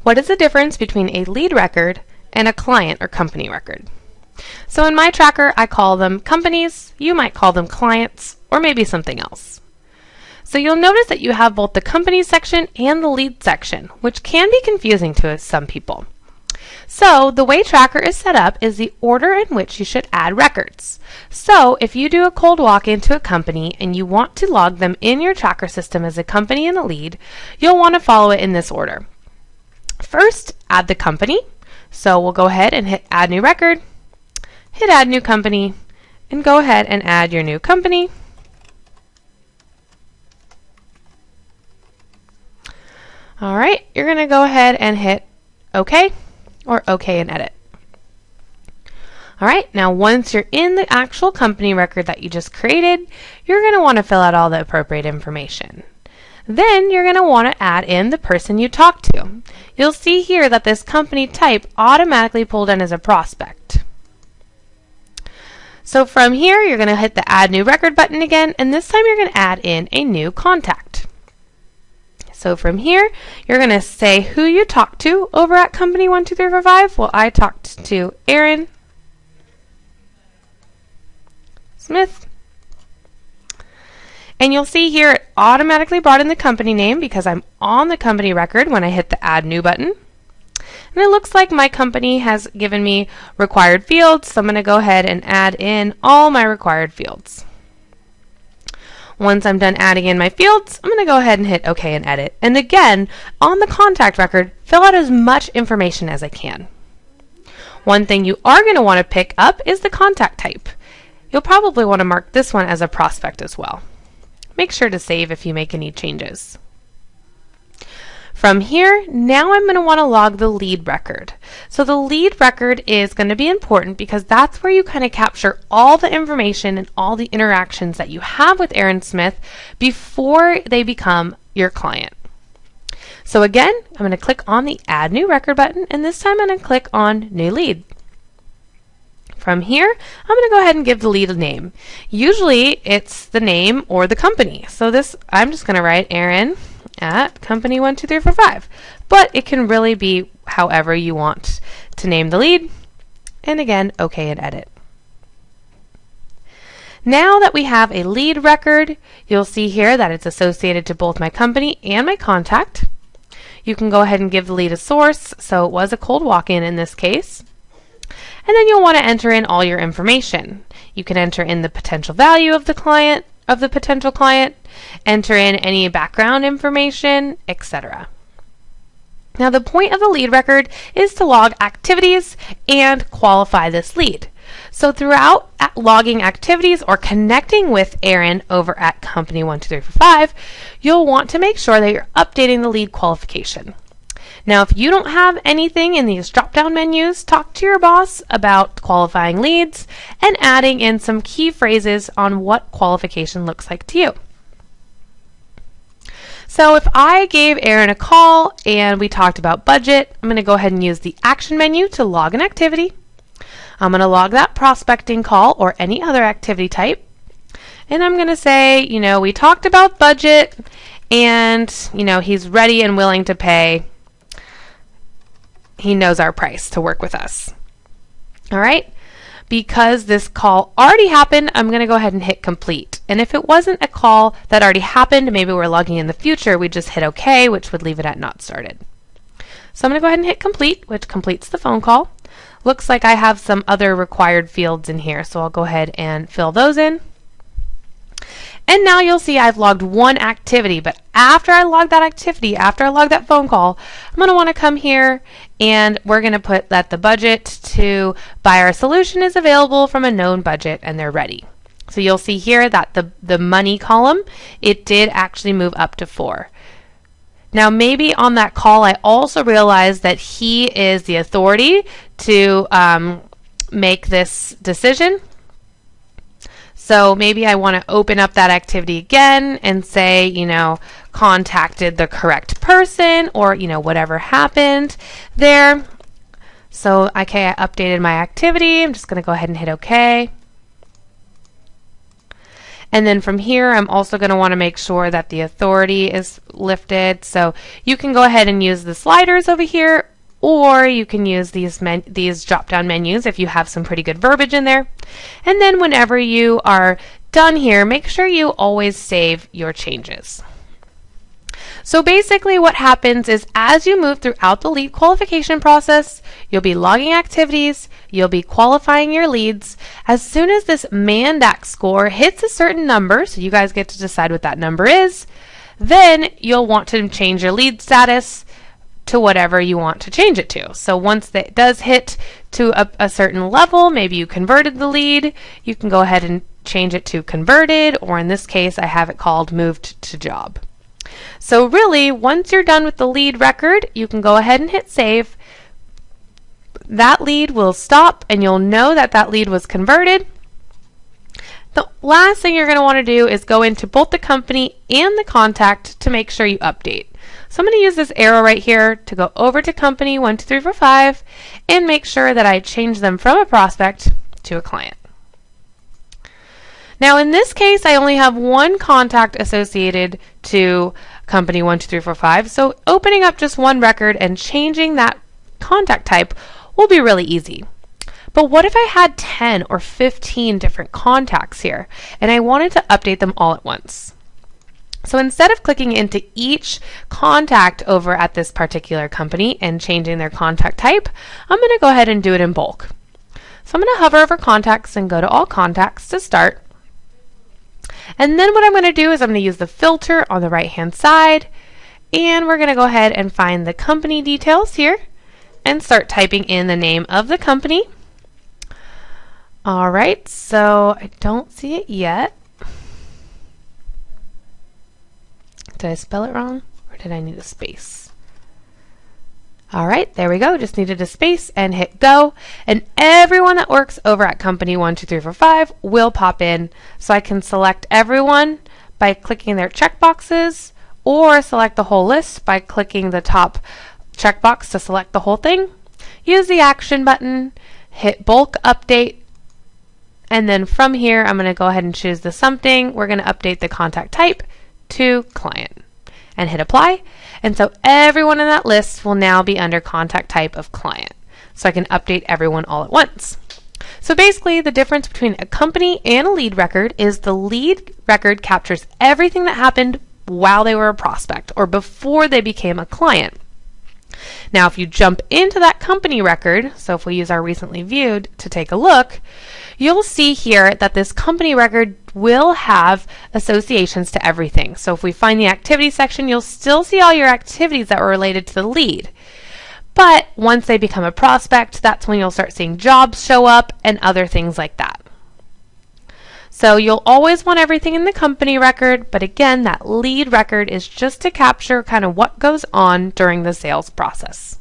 What is the difference between a lead record and a client or company record? So in my tracker, I call them companies. You might call them clients, or maybe something else. So you'll notice that you have both the companies section and the lead section, which can be confusing to some people. So the way Tracker is set up is the order in which you should add records. So if you do a cold walk into a company and you want to log them in your Tracker system as a company and a lead, you'll want to follow it in this order. First, add the company. So we'll go ahead and hit Add New Record, hit Add New Company, and go ahead and add your new company. All right, you're going to go ahead and hit OK or OK and Edit. All right, now once you're in the actual company record that you just created, you're going to want to fill out all the appropriate information. Then you're going to want to add in the person you talked to. You'll see here that this company type automatically pulled in as a prospect. So from here, you're going to hit the Add New Record button again, and this time you're going to add in a new contact. So from here, you're going to say who you talked to over at Company 12345. Well, I talked to Aaron Smith. And you'll see here it automatically brought in the company name because I'm on the company record when I hit the Add New button. And it looks like my company has given me required fields, so I'm going to go ahead and add in all my required fields. Once I'm done adding in my fields, I'm going to go ahead and hit OK and Edit. And again, on the contact record, fill out as much information as I can. One thing you are going to want to pick up is the contact type. You'll probably want to mark this one as a prospect as well. Make sure to save if you make any changes. From here, now I'm going to want to log the lead record. So the lead record is going to be important because that's where you kind of capture all the information and all the interactions that you have with Aaron Smith before they become your client. So again, I'm going to click on the Add New Record button, and this time I'm going to click on New Lead. From here, I'm going to go ahead and give the lead a name. Usually it's the name or the company. So this, I'm just going to write Aaron at Company 12345. But it can really be however you want to name the lead. And again, OK and Edit. Now that we have a lead record, you'll see here that it's associated to both my company and my contact. You can go ahead and give the lead a source. So it was a cold walk-in in this case. And then you'll want to enter in all your information. You can enter in the potential value of the client, of the potential client, enter in any background information, etc. Now the point of the lead record is to log activities and qualify this lead. So throughout logging activities or connecting with Aaron over at Company 12345, you'll want to make sure that you're updating the lead qualification. Now, if you don't have anything in these drop-down menus, talk to your boss about qualifying leads and adding in some key phrases on what qualification looks like to you. So if I gave Aaron a call and we talked about budget, I'm going to go ahead and use the Action menu to log an activity. I'm going to log that prospecting call or any other activity type. And I'm going to say, we talked about budget and, he's ready and willing to pay. He knows our price to work with us. All right. Because this call already happened, I'm going to go ahead and hit complete. And if it wasn't a call that already happened, maybe we're logging in the future, we just hit OK, which would leave it at not started. So I'm going to go ahead and hit complete, which completes the phone call. Looks like I have some other required fields in here, so I'll go ahead and fill those in. And now you'll see I've logged one activity, but after I log that activity, after I log that phone call, I'm going to want to come here and we're going to put that the budget to buy our solution is available from a known budget and they're ready. So you'll see here that the money column, it did actually move up to 4. Now maybe on that call I also realized that he is the authority to make this decision. So maybe I want to open up that activity again and say, contacted the correct person or, whatever happened there. So, okay, I updated my activity. I'm just going to go ahead and hit OK. And then from here, I'm also going to want to make sure that the authority is lifted. So you can go ahead and use the sliders over here, or you can use these drop-down menus if you have some pretty good verbiage in there. And then whenever you are done here, make sure you always save your changes. So basically what happens is as you move throughout the lead qualification process, you'll be logging activities, you'll be qualifying your leads. As soon as this MANDAX score hits a certain number, so you guys get to decide what that number is, then you'll want to change your lead status to whatever you want to change it to. So once that does hit to a certain level, maybe you converted the lead, you can go ahead and change it to converted, or in this case, I have it called moved to job. So really, once you're done with the lead record, you can go ahead and hit save. That lead will stop, and you'll know that that lead was converted. The last thing you're going to want to do is go into both the company and the contact to make sure you update. So I'm going to use this arrow right here to go over to company 1, 2, 3, 4, 5 and make sure that I change them from a prospect to a client. Now in this case, I only have one contact associated to company 1, 2, 3, 4, 5, so opening up just one record and changing that contact type will be really easy. But what if I had 10 or 15 different contacts here and I wanted to update them all at once? So instead of clicking into each contact over at this particular company and changing their contact type, I'm going to go ahead and do it in bulk. So I'm going to hover over contacts and go to all contacts to start. And then what I'm going to do is I'm going to use the filter on the right hand side, and we're going to go ahead and find the company details here and start typing in the name of the company. All right, so I don't see it yet. Did I spell it wrong, or did I need a space? All right, there we go. Just needed a space and hit go. And everyone that works over at company 1, 2, 3, 4, 5 will pop in. So I can select everyone by clicking their checkboxes, or select the whole list by clicking the top checkbox to select the whole thing. Use the action button, hit bulk update, and then from here I'm going to go ahead and choose the something. We're going to update the contact type to client and hit apply. And so everyone in that list will now be under contact type of client. So I can update everyone all at once. So basically the difference between a company and a lead record is the lead record captures everything that happened while they were a prospect or before they became a client. Now if you jump into that company record, so if we use our recently viewed to take a look, you'll see here that this company record will have associations to everything. So if we find the activity section, you'll still see all your activities that were related to the lead. But once they become a prospect, that's when you'll start seeing jobs show up and other things like that. So you'll always want everything in the company record, but again, that lead record is just to capture kind of what goes on during the sales process.